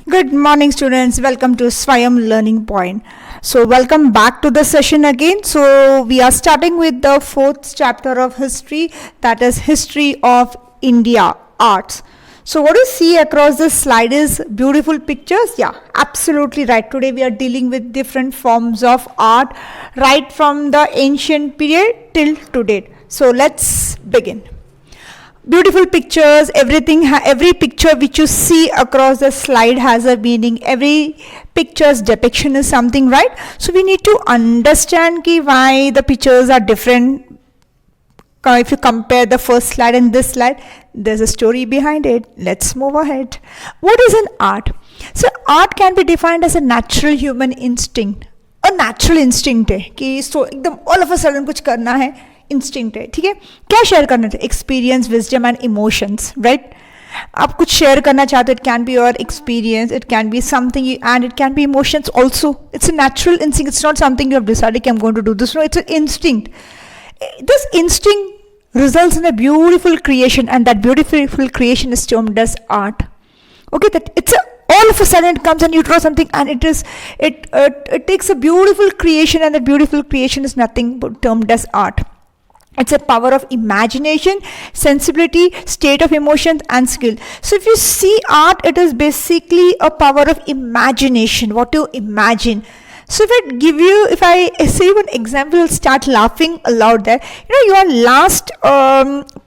Good morning, students. Welcome to Swayam Learning Point. So, welcome back to the session again. So, we are starting with the fourth chapter of history, that is History of India, Arts. So, what you see across the slide is beautiful pictures. Yeah, absolutely right. Today, we are dealing with different forms of art, right from the ancient period till today. So, let's begin. Beautiful pictures, every picture which you see across the slide has a meaning. Every picture's depiction is something, right? So we need to understand why the pictures are different. If you compare the first slide and this slide, there's a story behind it. Let's move ahead. What is an art? So art can be defined as a natural human instinct. A natural instinct है कि so एकदम all of a sudden कुछ करना है, instinct है. ठीक है, क्या शेयर करना था? Experience, wisdom and emotions, right? आप कुछ शेयर करना चाहते हो, it can be your experience, it can be something and it can be emotions also. It's a natural instinct. It's not something you have decided कि I am going to do this. No, it's a instinct. This instinct results in a beautiful creation, and that beautiful creation is termed as art. Okay, that it's a all of a sudden it comes and you draw something and it takes a beautiful creation, and that beautiful creation is nothing but termed as art. It's a power of imagination, sensibility, state of emotions and skill. So if you see art, it is basically a power of imagination, what you imagine. So if I say you an example, you'll start laughing aloud there. Your last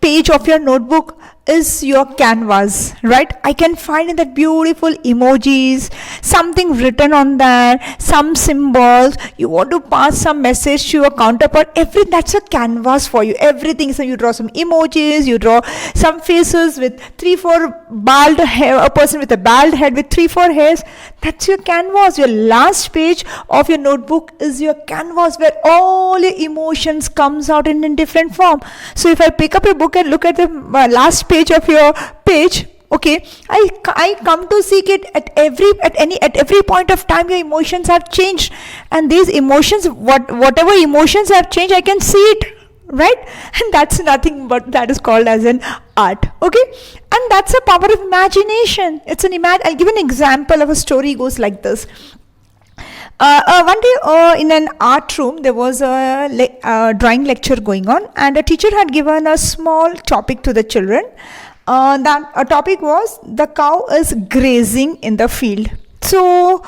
page of your notebook is your canvas, right? I can find in that beautiful emojis, something written on there, some symbols. You want to pass some message to your counterpart. Everything, that's a canvas for you. Everything. So you draw some emojis, you draw some faces with 3-4 bald hair, a person with a bald head with 3-4 hairs. That's your canvas. Your last page of your notebook is your canvas where all your emotions comes out in different form. So if I pick up a book and look at the last page of your page, okay, I come to see it at every point of time your emotions have changed, and these emotions, whatever emotions have changed, I can see it, right? And that's nothing but that is called as an art. Okay, and that's a power of imagination. It's an I'll give an example of a story. Goes like this. One day in an art room there was a drawing lecture going on, and a teacher had given a small topic to the children. That topic was the cow is grazing in the field. So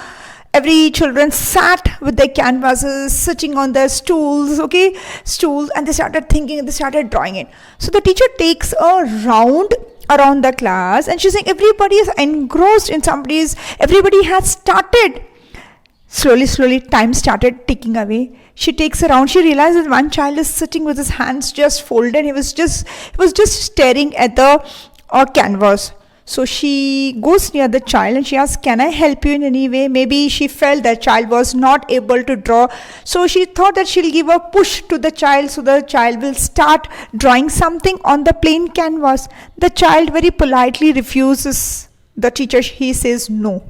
every children sat with their canvases, sitting on their stools, and they started thinking and they started drawing it. So the teacher takes a round around the class and she's saying everybody is engrossed in everybody has started. Slowly, time started ticking away. She takes around. She realizes one child is sitting with his hands just folded. He was just staring at the canvas. So she goes near the child and she asks, "Can I help you in any way?" Maybe she felt that child was not able to draw. So she thought that she'll give a push to the child so the child will start drawing something on the plain canvas. The child very politely refuses. The teacher, he says no.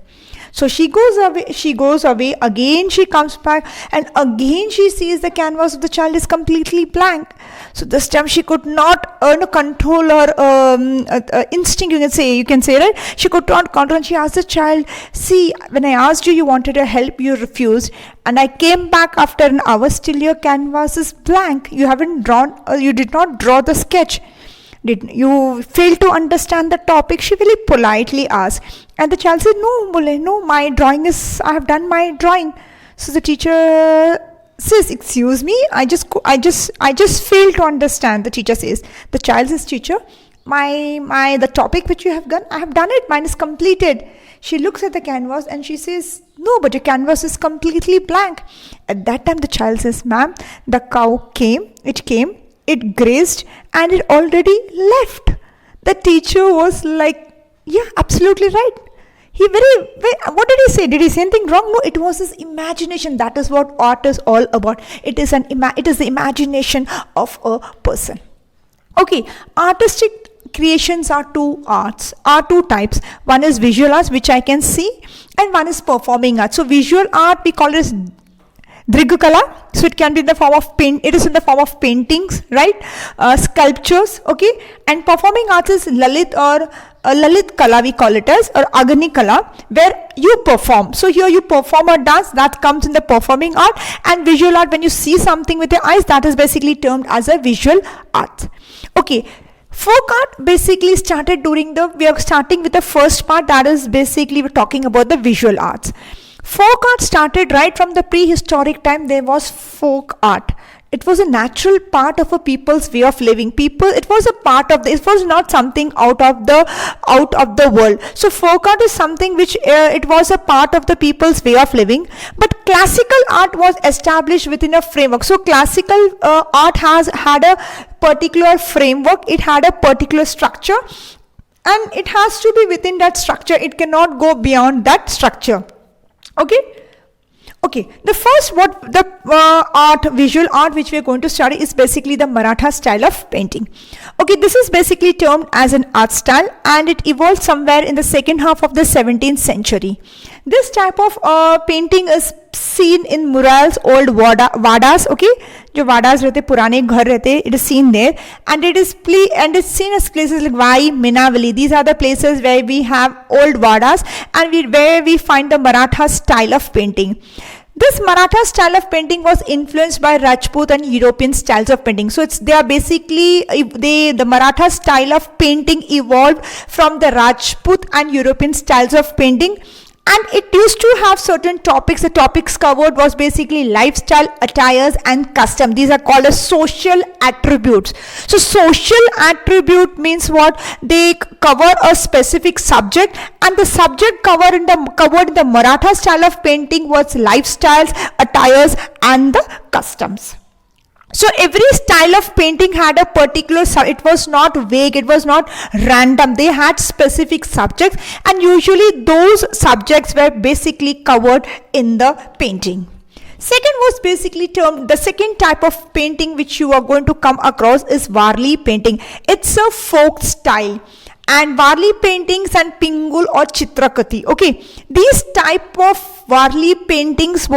So she goes away, again she comes back, and again she sees the canvas of the child is completely blank. So this time she could not control her instinct, you can say, right? She could not control, and she asked the child, "See, when I asked you wanted to help, you refused, and I came back after an hour, still your canvas is blank. You haven't drawn, you did not draw the sketch. You failed to understand the topic?" She very politely asked, and the child said, "No, my drawing is, I have done my drawing." So the teacher says, "Excuse me, I just failed to understand." The teacher says, the child says, "Teacher, the topic which you have done, I have done it. Mine is completed." She looks at the canvas and she says, "No, but your canvas is completely blank." At that time, the child says, "Ma'am, the cow came, it grazed, and it already left." The teacher was like, "Yeah, absolutely right." What did he say? Did he say anything wrong? No, it was his imagination. That is what art is all about. It is the imagination of a person. Okay, artistic creations are two types. One is visual arts, which I can see, and one is performing art. So visual art, we call it Drigakala, so it can be in the form of paint, it is in the form of paintings, right? Sculptures, okay? And performing arts is Lalit or Lalit Kala, we call it as, or Agni Kala, where you perform. So here you perform a dance, that comes in the performing art. And visual art, when you see something with your eyes, that is basically termed as a visual art. Okay. Folk art basically started during we are starting with the first part, that is basically we're talking about the visual arts. Folk art started right from the prehistoric time. There was folk art. It was a natural part of a people's way of living. It was a part of it was not something out of the world. So folk art is something which it was a part of the people's way of living. But classical art was established within a framework. So classical art had a particular framework. It had a particular structure, and it has to be within that structure. It cannot go beyond that structure. Okay, the first visual art which we are going to study is basically the Maratha style of painting. Okay, this is basically termed as an art style, and it evolved somewhere in the second half of the 17th century. This type of painting is seen in murals, old vadas, okay, jo vadas rehte, purane ghar rehte, it is seen there, and it's seen as places like Vai, Minavali. These are the places where we have old vadas, and where we find the Maratha style of painting. This Maratha style of painting was influenced by Rajput and European styles of painting. So the Maratha style of painting evolved from the Rajput and European styles of painting. And it used to have certain topics. The topics covered was basically lifestyle, attires, and custom. These are called as social attributes. So social attribute means what? They cover a specific subject, and the subject covered in the Maratha style of painting was lifestyles, attires, and the customs. So every style of painting had a particular, it was not vague, it was not random. They had specific subjects, and usually those subjects were basically covered in the painting. Second was basically termed, the second type of painting which you are going to come across is Varli painting. It's a folk style. And Varli paintings and Pingul or Chitrakati. Okay, these type of Varli paintings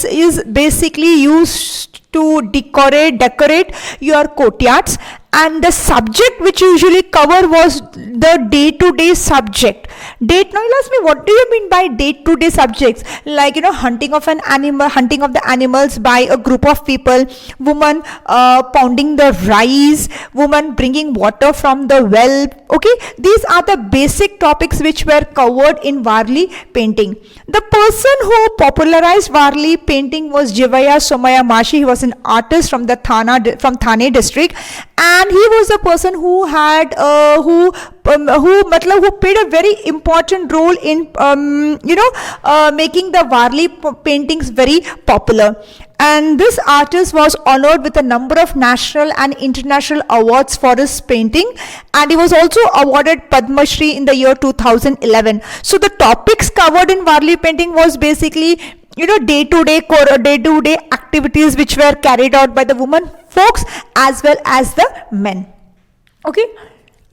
is basically used to decorate your courtyards, and the subject which usually cover was the day-to-day subject. Now you'll ask me, what do you mean by day-to-day subjects? Like, hunting of the animals by a group of people, woman pounding the rice, woman bringing water from the well. Okay, these are the basic topics which were covered in Varli painting. The person who popularized Varli painting was Jivaya Somaya Mashi. He was an artist from Thane district, and he was the person who had who played a very important role in making the Varli paintings very popular. And this artist was honored with a number of national and international awards for his painting, and he was also awarded Padma Shri in the year 2011. So the topics covered in Varli painting was basically day-to-day activities which were carried out by the women folks as well as the men. Okay.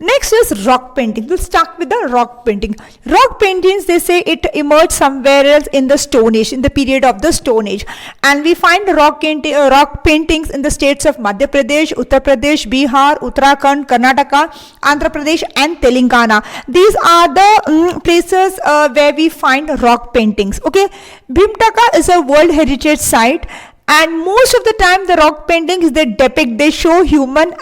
Next is rock painting. We'll start with the rock painting. Rock paintings, they say it emerged somewhere else in the Stone Age, in the period of the Stone Age. And we find rock paintings in the states of Madhya Pradesh, Uttar Pradesh, Bihar, Uttarakhand, Karnataka, Andhra Pradesh, and Telangana. These are the places where we find rock paintings. Okay, Bhimtaka is a World Heritage Site, and most of the time the rock paintings they show human,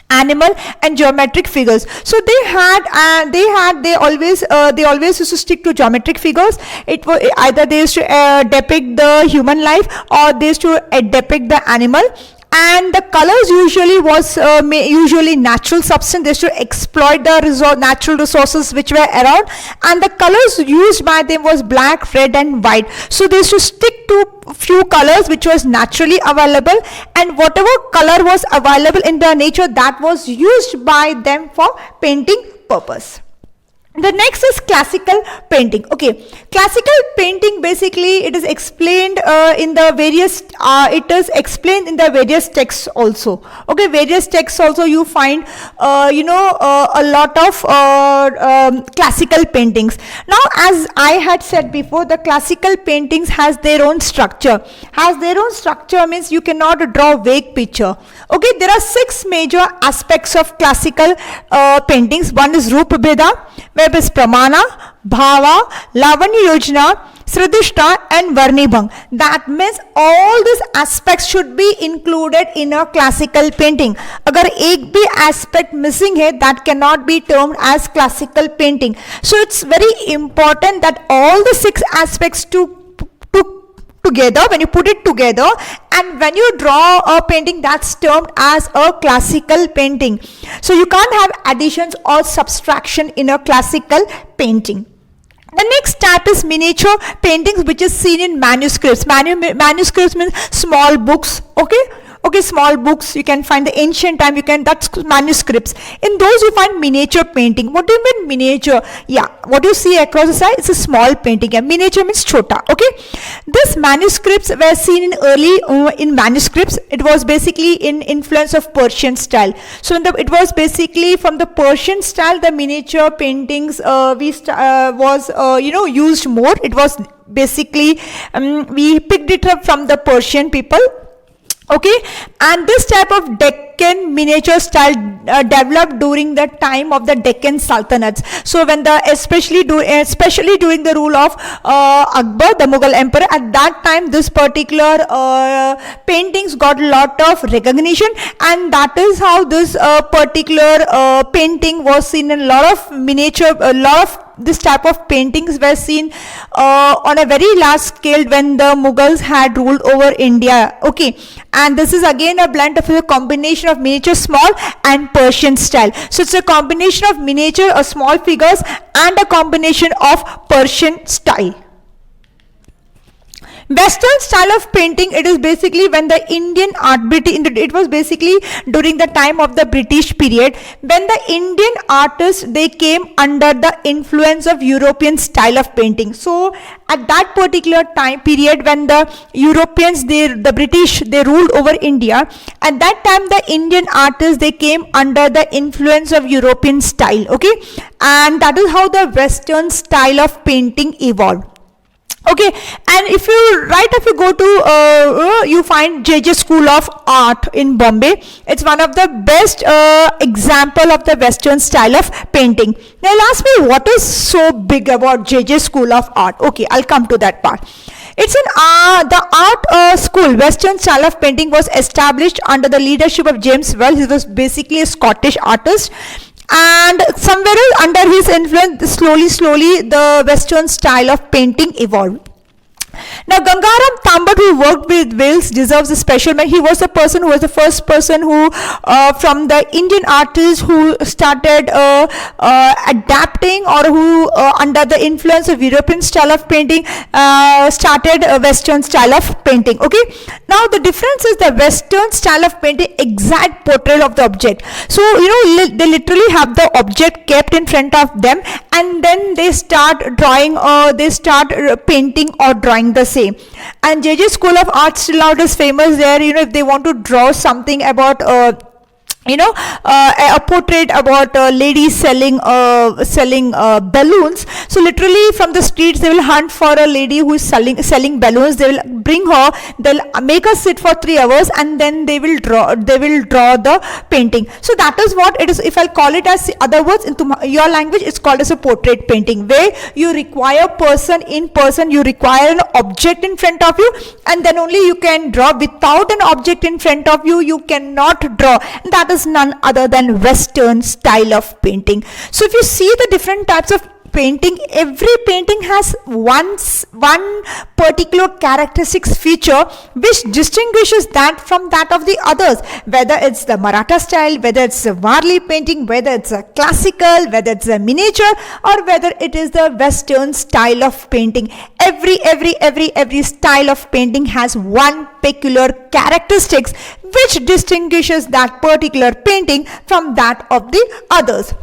animal, and geometric figures. So they always used to stick to geometric figures. It was either they used to depict the human life, or they used to depict the animal. And the colors usually was usually natural substance. They used to exploit the natural resources which were around, and the colors used by them was black, red, and white. So they used to stick to few colors which was naturally available, and whatever color was available in the nature, that was used by them for painting purpose. The next is classical painting. Okay, classical painting, basically it is explained in the various it is explained in the various texts also. Okay, various texts also you find a lot of classical paintings. Now, as I had said before, the classical paintings has their own structure. Has their own structure means you cannot draw vague picture. Okay, there are 6 major aspects of classical paintings. One is Rupa Bheda, where is Pramana, Bhava, Lavanya Yojana, Sridishta and Varnibhang. That means all these aspects should be included in a classical painting. Agar ek bhi aspect missing hai, that cannot be termed as classical painting. So it's very important that all the 6 aspects together, when you put it together and when you draw a painting, that's termed as a classical painting. So you can't have additions or subtraction in a classical painting. The next type is miniature paintings, which is seen in manuscripts. Manuscripts means small books. Okay, small books you can find the ancient time, that's manuscripts. In those you find miniature painting. What do you mean miniature? Yeah, what you see across the side, it's a small painting. Yeah, miniature means chota. Okay, these manuscripts were seen in in manuscripts. It was basically in influence of Persian style. So it was basically from the Persian style, the miniature paintings was used more. It was basically we picked it up from the Persian people. Okay, and this type of Deccan miniature style developed during the time of the Deccan Sultanates. So when especially during the rule of Akbar, the Mughal emperor, at that time this particular paintings got a lot of recognition, and that is how this particular painting was seen in a lot of this type of paintings were seen on a very large scale when the Mughals had ruled over India. Okay, and this is again a blend of a combination of miniature, small and Persian style. So it's a combination of miniature or small figures and a combination of Persian style. Western style of painting, it is basically when the Indian art, it was basically during the time of the British period, when the Indian artists, they came under the influence of European style of painting. So at that particular time period when the Europeans, the British, they ruled over India, at that time the Indian artists, they came under the influence of European style. Okay, and that is how the Western style of painting evolved. Okay, and if you go to you find JJ School of Art in Bombay. It's one of the best example of the Western style of painting. Now you'll ask me, what is so big about JJ School of Art? Okay, I'll come to that part. It's the art school. Western style of painting was established under the leadership of James Well. He was basically a Scottish artist, and somewhere under his influence, slowly the Western style of painting evolved. Now Gangaram Tambat, who worked with Wales, deserves a special mention. He was the first person who from the Indian artists who started adapting, or who under the influence of European style of painting started a Western style of painting. Okay, now the difference is the Western style of painting exact portrait of the object. So they literally have the object kept in front of them, and then they start drawing, or they start painting or drawing the same. And JJ School of Art still out is famous there. If they want to draw something about a portrait about a lady selling balloons. So literally from the streets they will hunt for a lady who is selling balloons. They will bring her, they'll make her sit for 3 hours, and then they will draw the painting. So that is what it is. If I'll call it as other words into your language, it's called as a portrait painting, where you require person, you require an object in front of you, and then only you can draw. Without an object in front of you, you cannot draw. And that is none other than Western style of painting. So if you see the different types of painting, every painting has one particular characteristics feature which distinguishes that from that of the others, whether it's the Maratha style, whether it's a Varli painting, whether it's a classical, whether it's a miniature, or whether it is the Western style of painting. Every style of painting has one peculiar characteristics which distinguishes that particular painting from that of the others.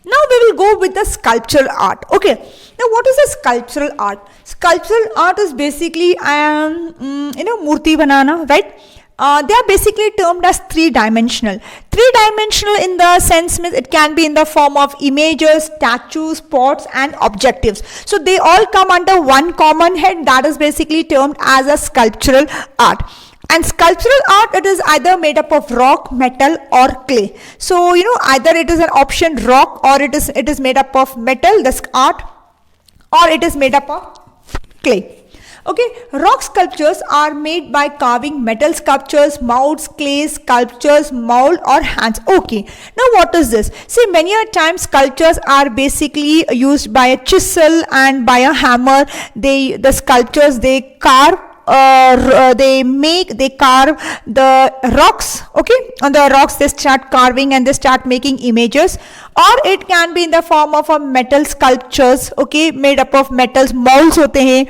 Now we will go with the sculptural art. Okay, now what is a sculptural art? Sculptural art is basically murti banana, right? They are basically termed as three-dimensional. Three-dimensional in the sense means it can be in the form of images, statues, pots and objectives. So they all come under one common head, that is basically termed as a sculptural art. And sculptural art, it is either made up of rock, metal or clay. So either it is an option rock, or it is made up of metal, this art, or it is made up of clay. Okay, rock sculptures are made by carving metal sculptures, molds, clay sculptures, mold or hands. Okay, now what is this? See, many a times sculptures are basically used by a chisel and by a hammer. The sculptures they carve. They carve the rocks. Okay, on the rocks they start carving and they start making images, or it can be in the form of a metal sculptures. Okay, made up of metals, molds होते हैं,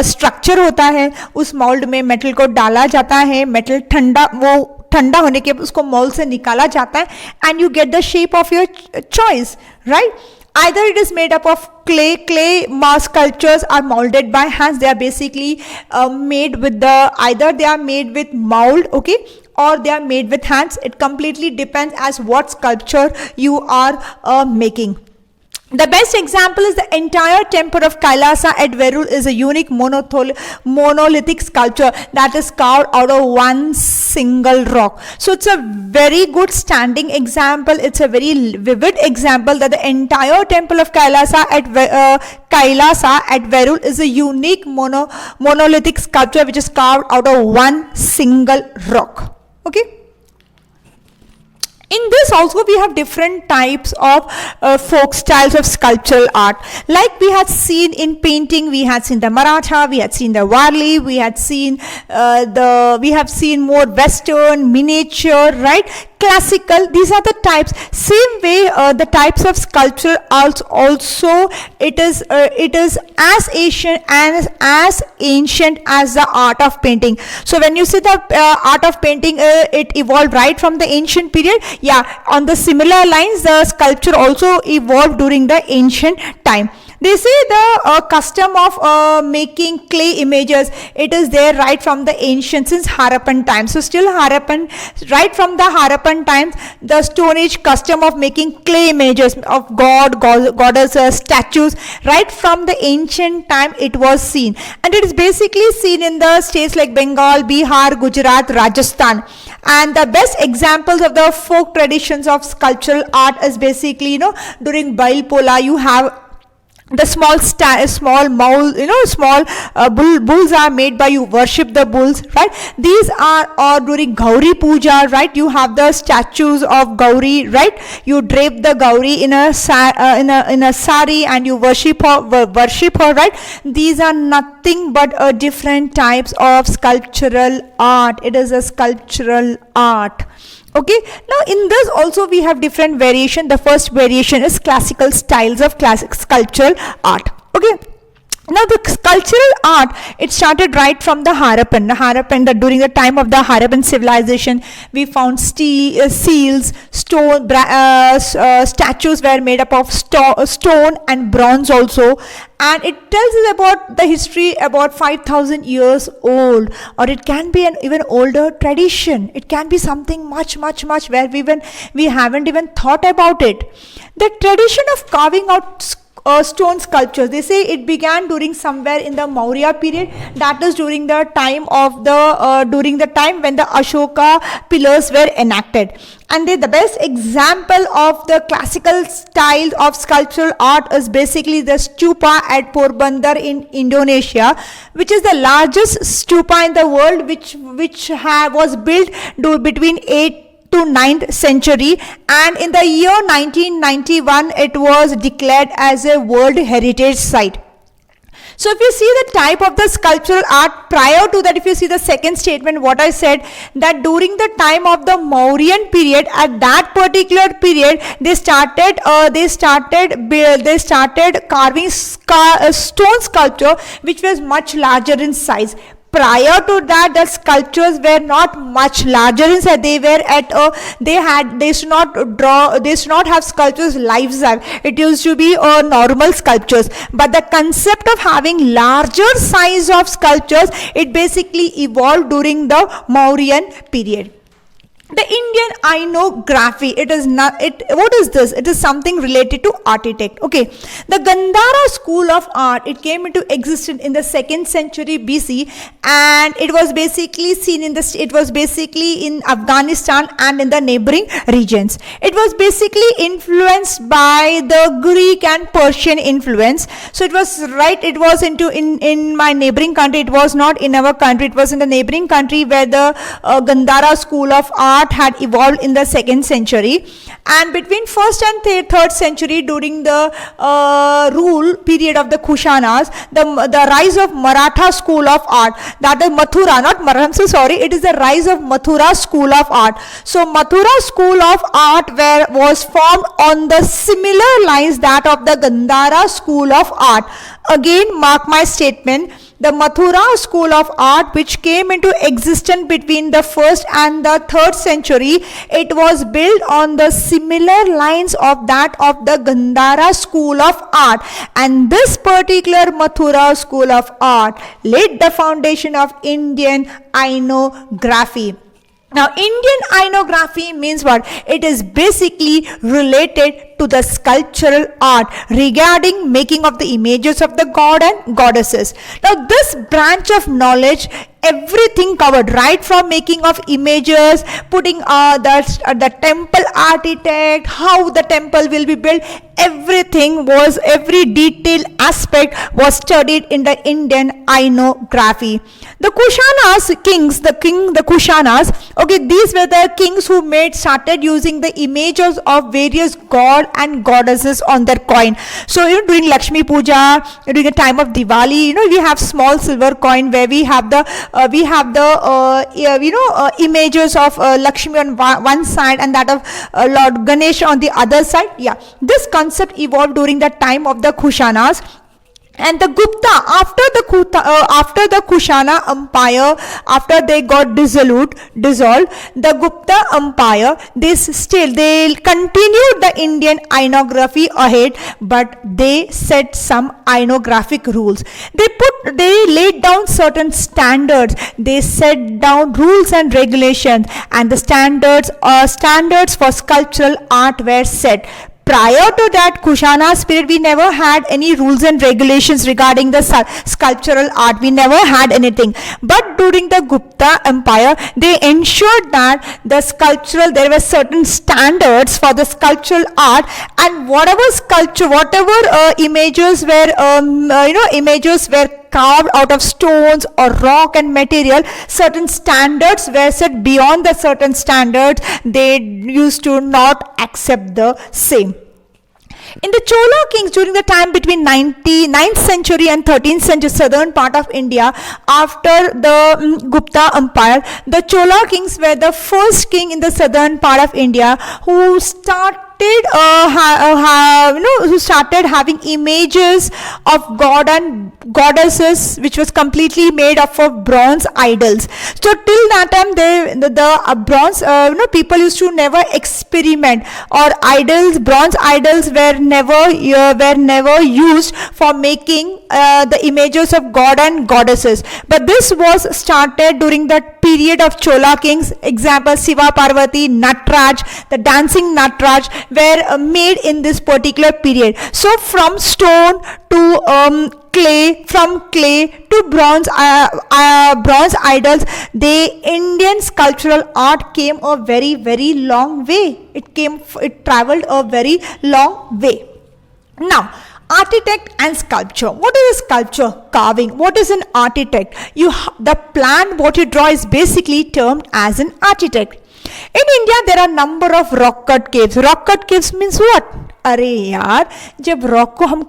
structure होता है, उस mold में metal को डाला जाता है, metal ठंडा होने के उसको mold से निकाला जाता है, and you get the shape of your choice, right? Either it is made up of clay sculptures are molded by hands. They are basically made with either they are made with mold, okay, or they are made with hands. It completely depends as what sculpture you are making. The best example is the entire temple of Kailasa at Verul is a unique monolithic sculpture that is carved out of one single rock. So it's a very good standing example. It's a very vivid example that the entire temple of Kailasa at Verul is a unique monolithic sculpture which is carved out of one single rock. Okay. In this also we have different types of folk styles of sculptural art. Like we had seen in painting, we had seen the Maratha, we had seen the Warli, we had seen we have seen more Western, miniature, right? Classical. These are the types. Same way the types of sculptural arts also it is as ancient as the art of painting. So when you see the art of painting, it evolved right from the ancient period. Yeah, on the similar lines, the sculpture also evolved during the ancient time. They say the custom of making clay images, it is there right from the ancient, since Harappan times. So still right from the Harappan times, the Stone Age custom of making clay images of goddesses, statues, right from the ancient time it was seen. And it is basically seen in the states like Bengal, Bihar, Gujarat, Rajasthan. And the best examples of the folk traditions of sculptural art is basically, during Bail Pola, you have the small bulls are made by you worship the bulls, right? These are during Gauri Puja, right? You have the statues of Gauri, right? You drape the Gauri in a sari and you worship her, right? These are nothing but different types of sculptural art. It is a sculptural art. Okay, now in this also we have different variation. The first variation is classical styles of classic sculptural art. Okay, now the sculptural art, it started right from the Harappan. During the time of the Harappan civilization, we found seals, stone, statues were made up of stone and bronze also. And it tells us about the history about 5,000 years old, or it can be an even older tradition. It can be something much where we haven't even thought about it. The tradition of carving out stone sculptures, they say it began during somewhere in the Maurya period, that is during the time when the Ashoka pillars were enacted. And the best example of the classical style of sculptural art is basically the stupa at Porbandar in Indonesia, which is the largest stupa in the world, which was built between 8th to 9th century, and in the year 1991 it was declared as a World Heritage Site. So if you see the type of the sculptural art, prior to that, if you see the second statement, what I said, that during the time of the Mauryan period, at that particular period, they started carving stone sculpture, which was much larger in size. Prior to that, the sculptures were not much larger inside. They were at a, they used to not draw, they used to not have sculptures life size. It used to be normal sculptures. But the concept of having larger size of sculptures, it basically evolved during the Mauryan period. The Indian iconography, it is not, what is this? It is something related to architect. Okay, the Gandhara school of art, it came into existence in the 2nd century BC, and it was basically seen in it was basically in Afghanistan and in the neighboring regions. It was basically influenced by the Greek and Persian influence. So it was it was in my neighboring country. It was not in our country. It was in the neighboring country where the Gandhara school of art had evolved in the 2nd century, and between 1st and 3rd century, during the rule period of the Kushanas, the rise of Maratha school of art, that is Mathura, not Maratha, I'm so sorry, it is the rise of Mathura school of art. So Mathura school of art was formed on the similar lines that of the Gandhara school of art. Again, mark my statement, the Mathura school of art, which came into existence between the 1st and the 3rd century, it was built on the similar lines of that of the Gandhara school of art, and this particular Mathura school of art laid the foundation of Indian iconography. Now, Indian iconography means what? It is basically related to the sculptural art regarding making of the images of the god and goddesses. Now, this branch of knowledge, everything covered, right from making of images, putting the temple architect, how the temple will be built, every detailed aspect was studied in the Indian iconography. The Kushanas kings, the Kushanas, okay, these were the kings who started using the images of various god and goddesses on their coin. So, during Lakshmi Puja, during the time of Diwali, we have small silver coin where we have the images of Lakshmi on one side and that of Lord Ganesh on the other side. Yeah, this concept evolved during the time of the Kushanas. And the Gupta, after the Kushana empire, after they got dissolved, the Gupta empire, they continued the Indian iconography ahead, but they set some iconographic rules. They laid down certain standards. They set down rules and regulations, and the standards for sculptural art were set. Prior to that Kushana period, we never had any rules and regulations regarding the sculptural art. We never had anything. But during the Gupta Empire, they ensured that there were certain standards for the sculptural art, and whatever images were carved out of stones or rock and material, certain standards were set. Beyond the certain standards, they used to not accept the same. In the Chola kings during the time between 9th century and 13th century, southern part of India, after the Gupta Empire, the Chola kings were the first king in the southern part of India who started having images of god and goddesses, which was completely made up of bronze idols. So till that time, the bronze people used to never experiment, or bronze idols were never used for making the images of god and goddesses. But this was started during that period of Chola kings. Example, Shiva Parvati, Natraj, the dancing Natraj were made in this particular period. So from stone to clay, from clay to bronze idols, the Indian sculptural art came a very, very long way. It traveled a very long way. Now, architect and sculpture. What is a sculpture? Carving. What is an architect? The plan what you draw is basically termed as an architect. In India, there are number of rock cut caves. Rock cut caves means what? अरे यार, जब rock को हम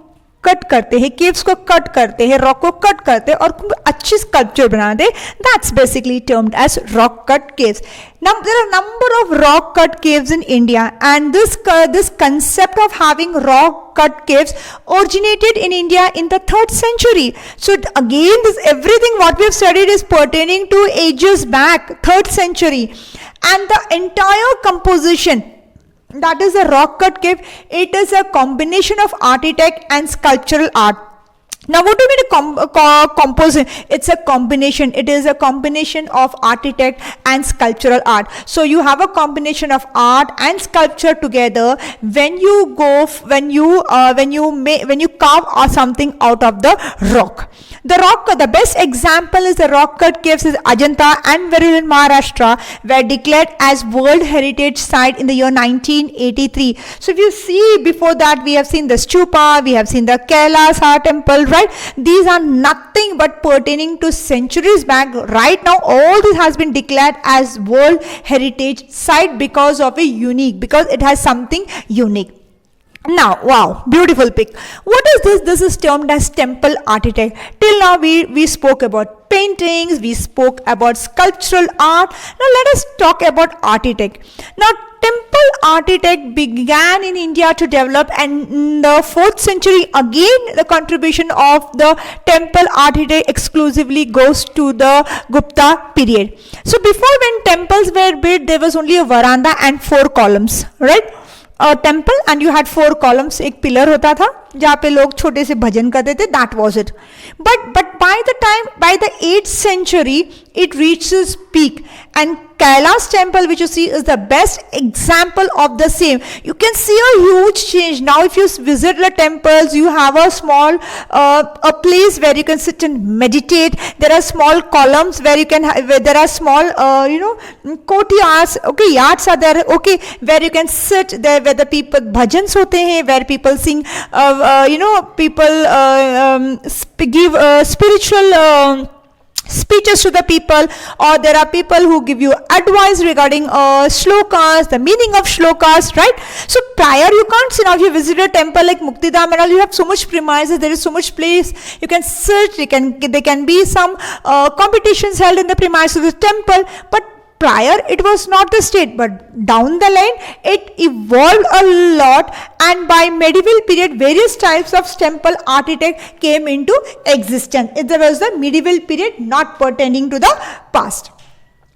cut करते हैं, caves को cut करते हैं, रॉक को कट करते हैं और अच्छी स्कल्पचर बनाते हैं, that's basically termed as rock cut caves. Now there are number of rock cut caves in India, and this concept of having rock cut caves originated in India in the 3rd century. So again, this everything what we have studied is pertaining to ages back, 3rd century, and the entire composition, that is a rock cut cave, it is a combination of architect and sculptural art. Now what do you mean composition? It's a combination. It is a combination of architect and sculptural art. So you have a combination of art and sculpture together when you carve something out of the rock. The best example is the rock cut caves is Ajanta and Veril in Maharashtra were declared as World Heritage Site in the year 1983. So if you see, before that we have seen the stupa, we have seen the Kailasa temple, right? These are nothing but pertaining to centuries back. Right now all this has been declared as World Heritage Site because it has something unique. Now, wow, beautiful pic. What is this? This is termed as temple architect. Till now we spoke about paintings, we spoke about sculptural art. Now let us talk about architect. Now temple architect began in India to develop, and in the 4th century again the contribution of the temple architect exclusively goes to the Gupta period. So before, when temples were built, there was only a veranda and 4 columns, right? A temple and you had 4 columns, एक pillar होता था जहाँ पे लोग छोटे से भजन करते थे, that was it. But by the 8th century it reaches peak, and Kailash temple, which you see, is the best example of the same. You can see a huge change. Now if you visit the temples, you have a small a place where you can sit and meditate. There are small columns where you can where there are small courtyards, okay, yards are there, okay, where you can sit there, where the people bhajans hote hain, where people sing people give spiritual speeches to the people, or there are people who give you advice regarding shlokas, the meaning of shlokas, right? So prior, you can't see. Now if you visit a temple like Muktidam and all, you have so much premises, there is so much place, you can sit, there can be some competitions held in the premises of the temple, but prior it was not the state, but down the line it evolved a lot, and by medieval period various types of temple architect came into existence. There was the medieval period, not pertaining to the past.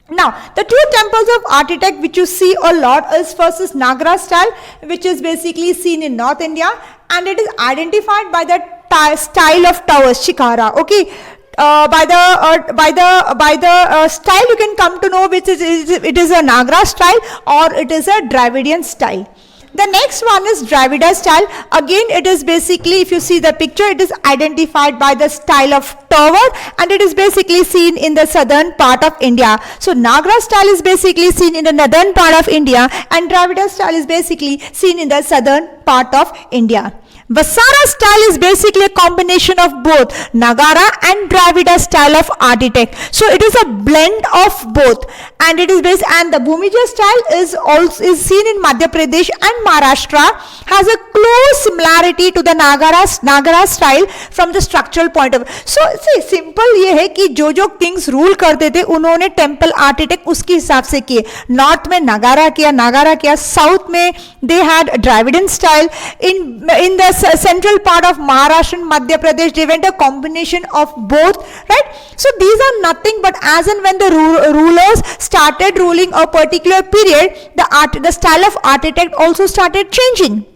Now the 2 temples of architect which you see a lot is, first is Nagara style, which is basically seen in North India, and it is identified by the style of towers, shikara, okay. By the style you can come to know which is it is a Nagara style or it is a Dravidian style. The next one is Dravida style. Again, it is basically, if you see the picture, it is identified by the style of tower, and it is basically seen in the southern part of India. So Nagara style is basically seen in the northern part of India, and Dravida style is basically seen in the southern part of India. Vasara style is basically a combination of both Nagara and Dravida style of architect. So it is a blend of both, and it is based, and the Bhumija style is seen in Madhya Pradesh and Maharashtra, has a close similarity to the Nagara style from the structural point of view. So see, simple ये है कि जो kings rule करते थे उन्होंने temple architect उसके हिसाब से किए. North में Nagara किया, South में they had Dravidian style, in the central part of Maharashtra and Madhya Pradesh they went a combination of both, right? So these are nothing but as and when the rulers started ruling a particular period, the style of architect also started changing.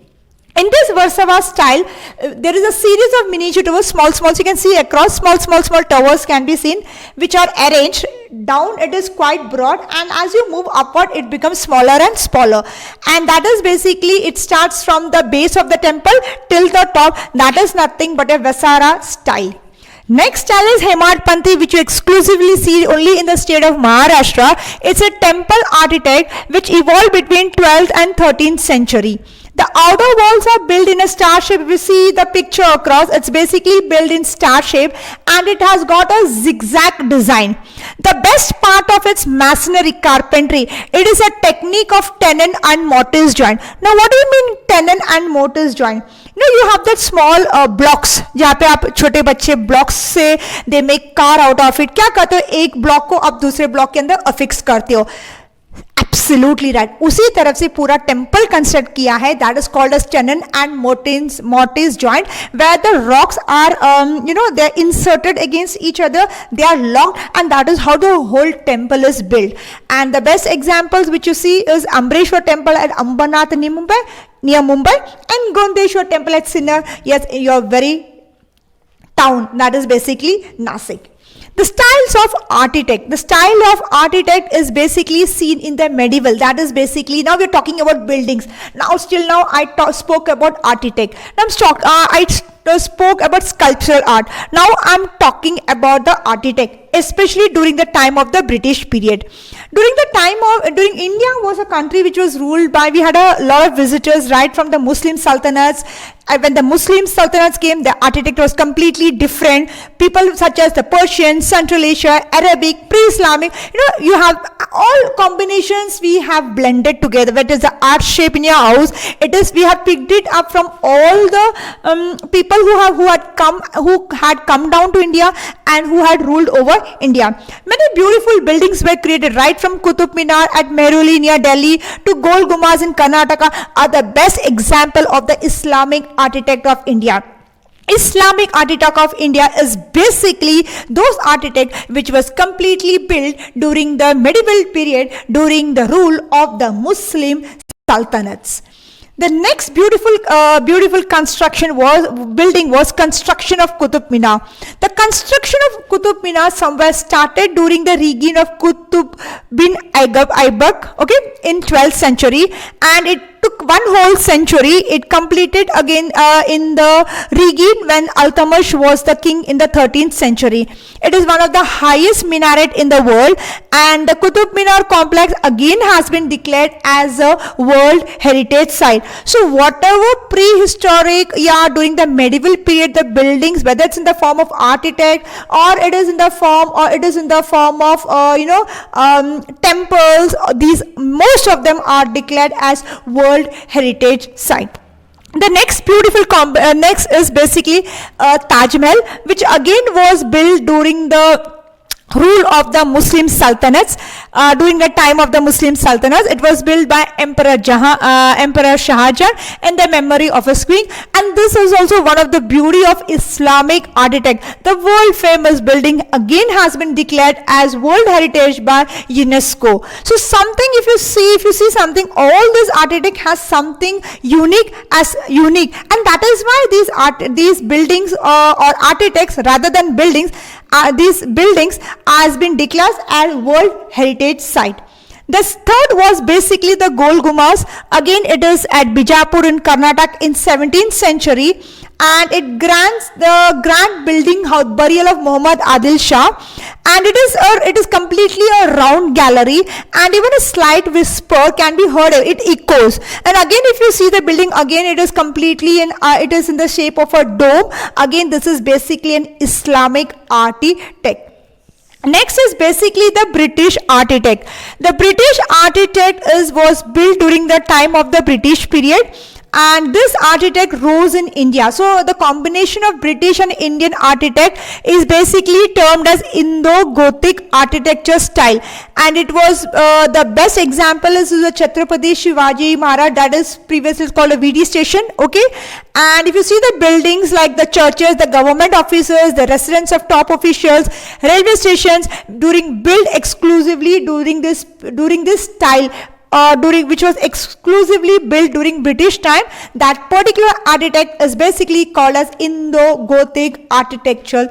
In this Versava style, there is a series of miniature towers, small, so you can see across small towers can be seen, which are arranged down. It is quite broad, and as you move upward, it becomes smaller and smaller. And that is basically, it starts from the base of the temple till the top. That is nothing but a Vesara style. Next style is Hemadpanthi, which you exclusively see only in the state of Maharashtra. It's a temple architect which evolved between 12th and 13th century. The outer walls are built in a star shape. If you see the picture across, it's basically built in star shape, and it has got a zigzag design. The best part of its masonry carpentry, it is a technique of tenon and mortise joint. Now what do you mean tenon and mortise joint? you have that small blocks जहाँ पे आप छोटे बच्चे blocks से they make car out of it. क्या करते हो, एक block को आप दूसरे block के अंदर affix करते हो. Absolutely right. उसी तरफ से पूरा टेम्पल कंस्ट्रक्ट किया है, that is called as tenon and mortise joint, where the rocks are they are inserted against each other, they are locked, and that is how the whole temple is built. And the best examples which you see is Ambreshwar temple at Ambanath near Mumbai, and Gondeshwar temple at Sinnar, yes, in your very town, that is basically Nasik. The styles of architect. The style of architect is basically seen in the medieval. That is basically, now we're talking about buildings. Now I spoke about architect. Now I spoke about sculptural art. Now I'm talking about the architect, especially during the time of the British period. During India was a country which was ruled by, we had a lot of visitors right from the Muslim sultanates. When the Muslim sultanates came, the architect was completely different. People such as the Persian, Central Asia, Arabic, pre-Islamic, you have all combinations we have blended together. That is the art shape in your house. We have picked it up from all the people who had come down to India and who had ruled over India. Many beautiful buildings were created, right from Qutub Minar at Mehrauli near Delhi to Gol Gumbaz in Karnataka are the best example of the Islamic architect of India. Islamic architect of India is basically those architects which was completely built during the medieval period, during the rule of the Muslim sultanates. The next beautiful building was construction of Qutub Minar. The construction of Qutub Minar somewhere started during the reign of Qutb bin Aybak, in 12th century, and it took one whole century. It completed again in the reign when Altamash was the king in the 13th century. It is one of the highest minaret in the world, and the Qutub Minar complex again has been declared as a World Heritage Site. So whatever prehistoric, during the medieval period, the buildings, whether it's in the form of architect or it is in the form of temples, these most of them are declared as World Heritage Site. The next is basically Taj Mahal, which again was built during the rule of the Muslim sultanates. During the time of the Muslim sultanates, it was built by Emperor Shah Jahan in the memory of his queen, and this is also one of the beauty of Islamic architect. The world famous building again has been declared as World Heritage by UNESCO. So something, if you see something, all this architect has something unique, and that is why these buildings or architects rather than buildings, these buildings has been declared as World Heritage Site. The third was basically the Gol Gumbaz. Again, it is at Bijapur in Karnataka in 17th century, and it grants the grand building burial of Muhammad Adil Shah, and it is completely a round gallery, and even a slight whisper can be heard. It echoes, and again, if you see the building, again it is completely it is in the shape of a dome. Again, this is basically an Islamic architect. Next is basically the British architect. The British architect was built during the time of the British period, and this architect rose in India. So the combination of British and Indian architect is basically termed as Indo-Gothic architecture style, and it was the best example is the Chhatrapati Shivaji Maharaj, that is previously called a VD station. And if you see the buildings like the churches, the government offices, the residence of top officials, railway stations, built exclusively during this style, which was exclusively built during British time, that particular architect is basically called as Indo-Gothic architecture.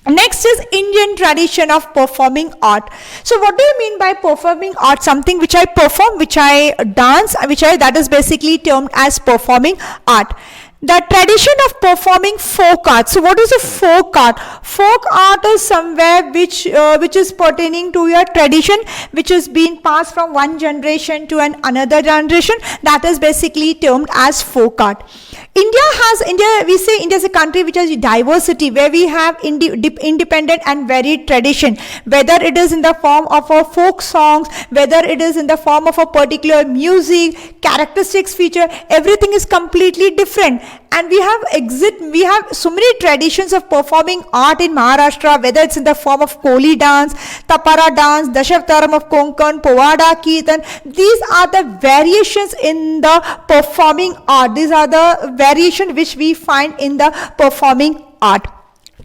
Next is Indian tradition of performing art. So what do you mean by performing art? Something which I perform, which I dance, that is basically termed as performing art. The tradition of performing folk art. So what is a folk art? Folk art is somewhere which is pertaining to your tradition, which is being passed from one generation to another generation. That is basically termed as folk art. We say India is a country which has diversity, where we have independent and varied tradition, whether it is in the form of a folk songs, whether it is in the form of a particular music, characteristics, feature, everything is completely different. And we have so many traditions of performing art in Maharashtra, whether it's in the form of Koli dance, Tapara dance, Dashavtaram of Konkan, Povada Kirtan. These are the variations in the performing art. These are the variations which we find in the performing art.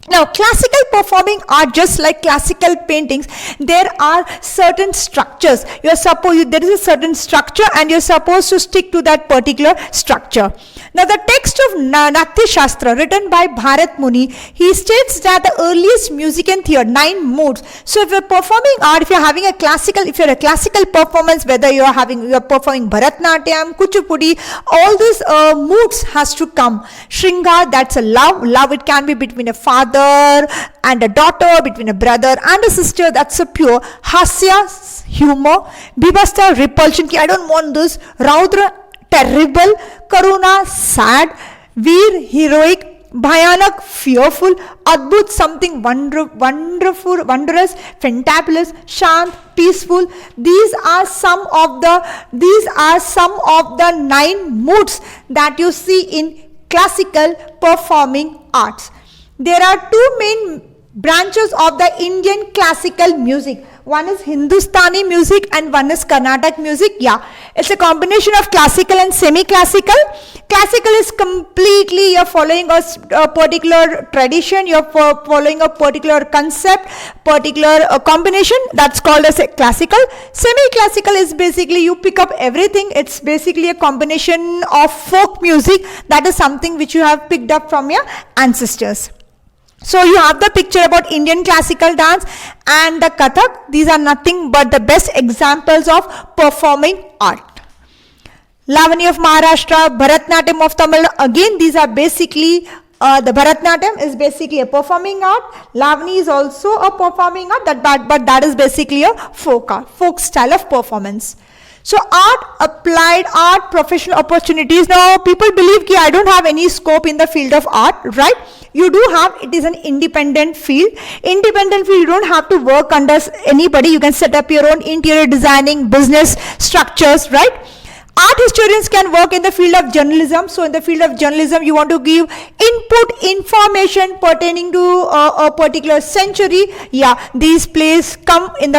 Now, classical performing art, just like classical paintings, there are certain structures. There is a certain structure, and you're supposed to stick to that particular structure. Now, the text of Natya Shastra, written by Bharat Muni, he states that the earliest music and theatre, 9 modes. So, if you're performing art, if you're a classical performance, whether you're performing Bharatnatyam, Kuchipudi, all these moods has to come. Shringar, that's a love. It can be between a father and a daughter, between a brother and a sister, that's a pure. Hasya, humor. Bibhasta, repulsion, I don't want this. Raudra, terrible. Karuna, sad. Veer, heroic. Bhayanak, fearful. Adbhut, something wonderful, wondrous, fantabulous. Shant, peaceful. These are some of the 9 moods that you see in classical performing arts. There are 2 main branches of the Indian classical music. One is Hindustani music and one is Carnatic music. Yeah, it's a combination of classical and semi-classical. Classical is completely you're following a particular tradition, you're following a particular concept, particular combination, that's called as a classical. Semi-classical is basically you pick up everything. It's basically a combination of folk music, that is something which you have picked up from your ancestors. So you have the picture about Indian classical dance and the Kathak. These are nothing but the best examples of performing art. Lavani of Maharashtra, Bharatnatyam of Tamil. Again, these are basically the Bharatnatyam is basically a performing art. Lavani is also a performing art, but that is basically a folk style of performance. So art, applied art, professional opportunities. Now people believe that I don't have any scope in the field of art, right? You do have, it is an independent field. Independent field, you don't have to work under anybody. You can set up your own interior designing, business structures, right? Art historians can work in the field of journalism. So in the field of journalism, you want to give input, information pertaining to a particular century. Yeah, these people come in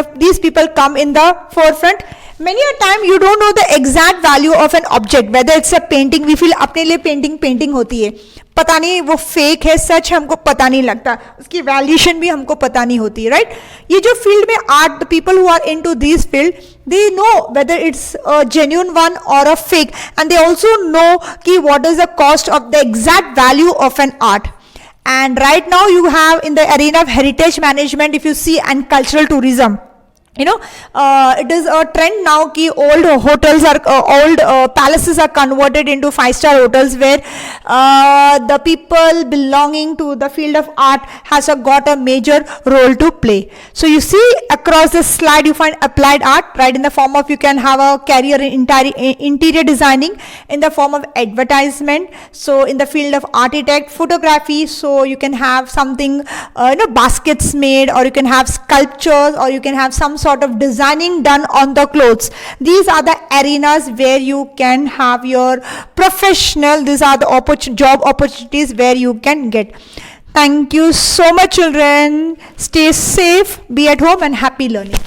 the forefront. Many a time you don't know the exact value of an object, whether it's a painting. We feel अपने लिए painting होती है, पता नहीं वो fake है, सच हमको पता नहीं लगता, उसकी valuation भी हमको पता नहीं होती, right? ये जो field में art, the people who are into this field, they know whether it's a genuine one or a fake, and they also know कि what is the cost of the exact value of an art. And right now you have in the arena of heritage management, if you see, and cultural tourism. You know, it is a trend now कि old hotels are old palaces are converted into 5-star hotels, where the people belonging to the field of art has got a major role to play. So you see across the slide you find applied art, right, in the form of you can have a career in interior designing, in the form of advertisement. So in the field of architect, photography, so you can have something baskets made, or you can have sculptures, or you can have some sort of designing done on the clothes. These are the arenas where you can have your professional, these are the job opportunities where you can get. Thank you so much, children. Stay safe, be at home, and happy learning.